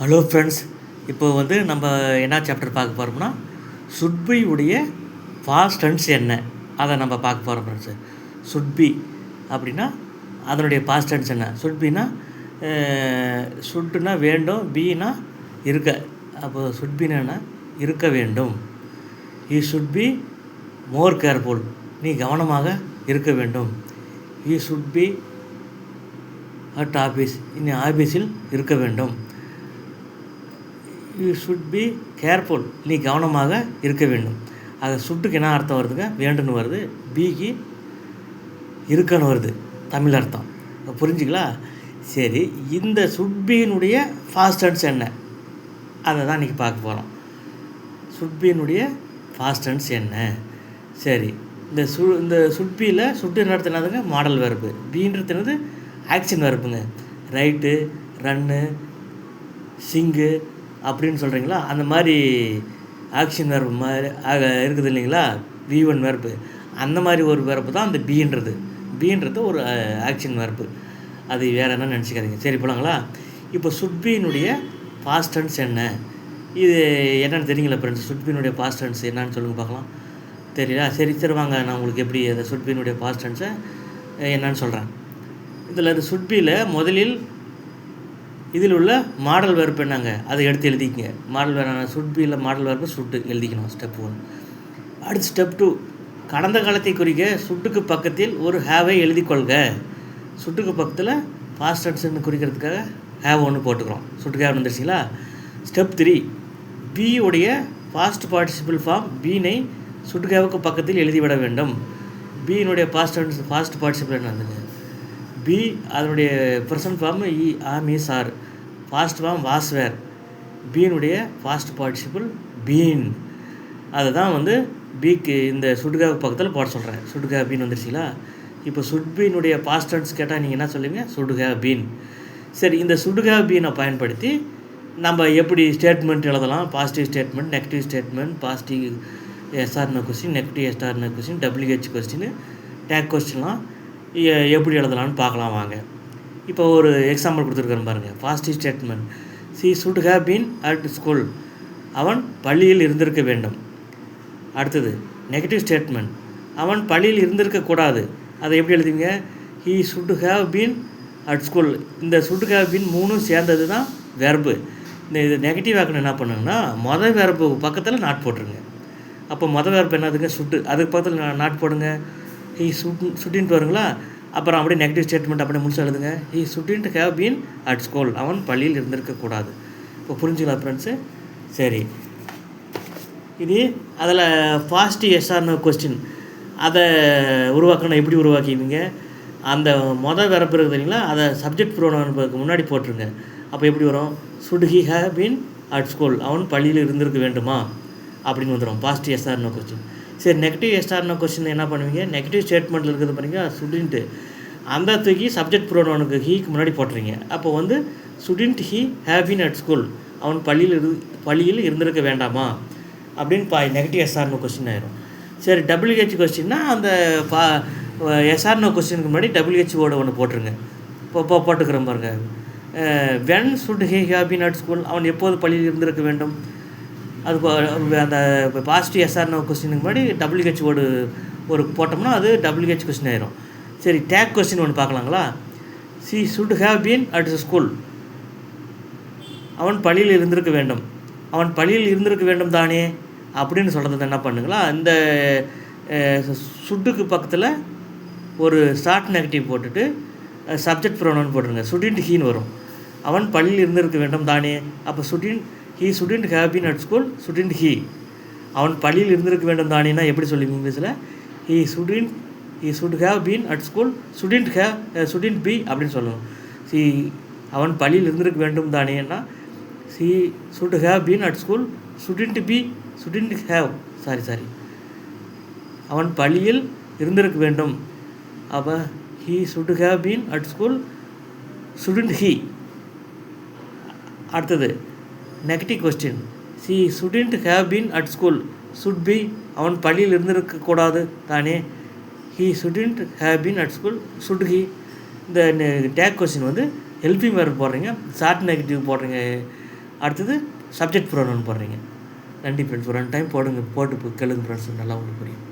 Hello friends, இப்போ நம்ம என்ன சாப்டர் பார்க்க போகிறோம்னா சுட் பி உடைய பாஸ்ட் டென்ஸ் என்ன அதை நம்ம பார்க்க போகிறோம் ஃப்ரெண்ட்ஸு. சுட் பி அப்படின்னா அதனுடைய பாஸ்ட் டென்ஸ் என்ன? சுட் பின்னா சுட்டுனா வேண்டும், பீனா இருக்க. அப்போது சுட் பின்னா இருக்க வேண்டும். ஈ சுட் பி மோர் கேர்ஃபுல், நீ கவனமாக இருக்க வேண்டும். ஈ சுட் பி அட் ஆஃபீஸ், நீ ஆஃபீஸில் இருக்க வேண்டும். யூ ஷுட் பி கேர்ஃபுல், நீ கவனமாக இருக்க வேண்டும். அது சுட்டுக்கு என்ன அர்த்தம் வருதுங்க? வேண்டுன்னு வருது. பிக்கு இருக்கன்னு வருது, தமிழ் அர்த்தம். புரிஞ்சுங்களா? சரி, இந்த சுட் பியினுடைய ஃபாஸ்ட் டென்ஸ் என்ன? அதை தான் இன்றைக்கி பார்க்க போகிறோம். சுட் பியினுடைய ஃபாஸ்ட் டென்ஸ் என்ன? சரி, இந்த சுட் பியில் சுட்டு நடத்து என்னதுங்க? Model verb. பீன்றது என்னது? ஆக்ஷன் வெர்புங்க. ரைட்டு, ரன்னு, சிங்கு அப்படின்னு சொல்கிறீங்களா? அந்த மாதிரி ஆக்ஷன் வெர்பு மாதிரி இருக்குது இல்லைங்களா? V1 verb. அந்த மாதிரி ஒரு வெர்பு தான் அந்த பீன்றது. பீன்றது ஒரு ஆக்ஷன் வெர்பு. அது வேறு என்ன நினச்சிக்காதீங்க. சரி, போலாங்களா? இப்போ சுட்பியினுடைய பாஸ்ட் டென்ஸ் என்ன? இது என்னென்னு தெரியுங்களா ஃப்ரெண்ட்ஸ்? சுட்பியினுடைய பாஸ்ட் டென்ஸ் என்னன்னு சொல்லுங்கள் பார்க்கலாம். தெரியல? சரி சரி, வாங்க நான் உங்களுக்கு எப்படி அந்த சுட்பியினுடைய பாஸ்ட் டென்ஸை என்னன்னு சொல்கிறேன். இதில் சுட்பியில் முதலில் இதில் உள்ள மாடல் வெர்பு என்னங்க, அதை எடுத்து எழுதிக்கங்க. மாடல் வேறு சுட்பியில் மாடல் வெர்பு சுட்டு எழுதிக்கணும். ஸ்டெப் 1. அடுத்து ஸ்டெப் 2, கடந்த காலத்தை குறிக்க சுட்டுக்கு பக்கத்தில் ஒரு ஹேவை எழுதி கொள்க. சுட்டுக்கு பக்கத்தில் பாஸ்ட் டென்ஸ்னு குறிக்கிறதுக்காக ஹேவ் ஒன்று போட்டுக்கிறோம். சுட்டுக்கு ஹேவ் வந்துருச்சுங்களா? ஸ்டெப் 3, பி உடைய பாஸ்ட் பார்ட்டிசிபிள் ஃபார்ம் பீனை சுட்டுக்கு ஹேவுக்கு பக்கத்தில் எழுதிவிட வேண்டும். பீனுடைய பாஸ்ட் டென்ஸ் பாஸ்ட் பார்ட்டிசிபிள் என்னதுங்க? பி அதனுடைய ப்ரெசன்ட் ஃபார்ம் இ am is are. Past form was were. பீனுடைய பாஸ்ட் பார்ட்டிசிபிள் பீன். அதை தான் பிக்கு இந்த சுட்காவுக்கு பக்கத்தில் போட சொல்கிறேன். சுட்கா பீன் வந்துருச்சுங்களா? இப்போ சுட்பீனுடைய பாஸ்ட் டென்ஸ் கேட்டால் நீங்கள் என்ன சொல்லுவீங்க? சுட்கா பீன். சரி, இந்த சுட்கா பீனை பயன்படுத்தி நம்ம எப்படி ஸ்டேட்மெண்ட் எழுதலாம்? Positive statement, negative statement, positive yes or no question, negative yes or no question, WH question, tag கொஸ்டின்லாம் எப்படி எழுதலான்னு பார்க்கலாம் வாங்க. இப்போ ஒரு எக்ஸாம்பிள் கொடுத்துருக்குறேன் பாருங்கள். Positive statement, she should have been at school, அவன் பள்ளியில் இருந்திருக்க வேண்டும். அடுத்தது நெகட்டிவ் ஸ்டேட்மெண்ட், அவன் பள்ளியில் இருந்திருக்கக்கூடாது. அதை எப்படி எழுதுவீங்க? He should have been at school. இந்த சுட் ஹேவ் பீன் மூணும் சேர்ந்தது தான் வெர்பு. இது நெகட்டிவ் ஆக்கணும் என்ன பண்ணுங்கன்னா, மொதல் வெர்பு பக்கத்தில் நாட் போட்டுருங்க. அப்போ மொதல் வெர்பு என்னதுங்க? சுட்டு. அதுக்கு பக்கத்தில் நாட் போடுங்க. ஹீ சுட்டின்ட்டு வருங்களா? அப்புறம் அப்படியே நெகட்டிவ் ஸ்டேட்மெண்ட் அப்படியே முடிச்சு எழுதுங்க. He shouldn't have been at school, அவன் பள்ளியில் இருந்திருக்கக்கூடாது. இப்போ புரிஞ்சுக்கலாம் ஃப்ரெண்ட்ஸு? சரி, இது அதில் பாசிட்டிவ் எஸ்ஆர்னோ கொஸ்டின் அதை உருவாக்கணும். எப்படி உருவாக்கிவிங்க? அந்த மொதல் வெர்பு இருக்குது இல்லைங்களா? அதை சப்ஜெக்ட் ப்ரோனவுனுக்கு முன்னாடி போட்டுருங்க. அப்போ எப்படி வரும்? Should he have been at school, அவன் பள்ளியில் இருந்திருக்க வேண்டுமா அப்படின்னு வந்துடும். Positive yes or no question. சரி, நெகட்டிவ் எஸ்ஆர்னோ கொஸ்டின் என்ன பண்ணுவீங்க? நெகட்டிவ் ஸ்டேட்மெண்ட்டில் இருக்குது பாருங்க, சுடின்ட்டு அந்த தூக்கி சப்ஜெக்ட் ப்ரோனவுனுக்கு ஹீக்கு முன்னாடி போட்டுறீங்க. அப்போ shouldn't he have been at school, அவன் பள்ளியில் இருந்திருக்க வேண்டாமா அப்படின்னு நெகட்டிவ் எஸ்ஆர்னோ கொஸ்டின் ஆயிரும். சரி, WH கொஸ்டின்னா அந்த எஸ்ஆர்னோ கொஸ்டினுக்கு முன்னாடி WH வேர்டு ஒன்று போட்டுருங்க. இப்போ போட்டுக்கிறோம் பாருங்க. When should he have been at school, அவன் எப்போது பள்ளியில் இருந்திருக்க வேண்டும். அது அந்த பாசிட்டிவ் எஸ்ஆர்னோ கொஸ்டினுக்கு முன்னாடி WH வேர்டு ஒரு போட்டோம்னா அது WH கொஸ்டின் ஆயிரும். சரி, டேக் கொஸ்டின் ஒன்று பார்க்கலாங்களா? She should have been at school, அவன் பள்ளியில் இருந்திருக்க வேண்டும். அவன் பள்ளியில் இருந்திருக்க வேண்டும் தானே அப்படின்னு சொல்கிறது என்ன பண்ணுங்களா? இந்த சுட்டுக்கு பக்கத்தில் ஒரு ஷார்ட் நெகட்டிவ் போட்டுட்டு சப்ஜெக்ட் ப்ரோனவுன் போட்டுருங்க. சுடின்ட் ஹீன்னு வரும். அவன் பள்ளியில் இருந்திருக்க வேண்டும் தானே. அப்போ he shouldn't have been at school, shouldn't he, அவன் பள்ளியில் இருந்திருக்க வேண்டும் தானேன்னா எப்படி சொல்லுவீங்க இங்கிலீஷில்? He should have been at school, shouldn't be அப்படின்னு சொல்லணும். அவன் பள்ளியில் இருந்திருக்க வேண்டும் தானேன்னா she should have been at school, shouldn't have அவன் பள்ளியில் இருந்திருக்க வேண்டும். அப்போ he should have been at school, shouldn't he. அடுத்தது negative question, she shouldn't have been at school, should be, அவன் பள்ளியில் இருந்திருக்கக்கூடாது தானே. He shouldn't have been at school, should he. இந்த டேக் கொஸ்டின் ஹெல்பிங் வேர்பு போடுறீங்க, ஷார்ட் நெகட்டிவ் போடுறீங்க அடுத்தது subject pronoun போடுறீங்க. நன்றி ஃப்ரெண்ட்ஸ். ஒரு 2 டைம் போட்டு கேளுங்க ஃப்ரெண்ட்ஸ், நல்லா உங்களுக்கு புரியும்.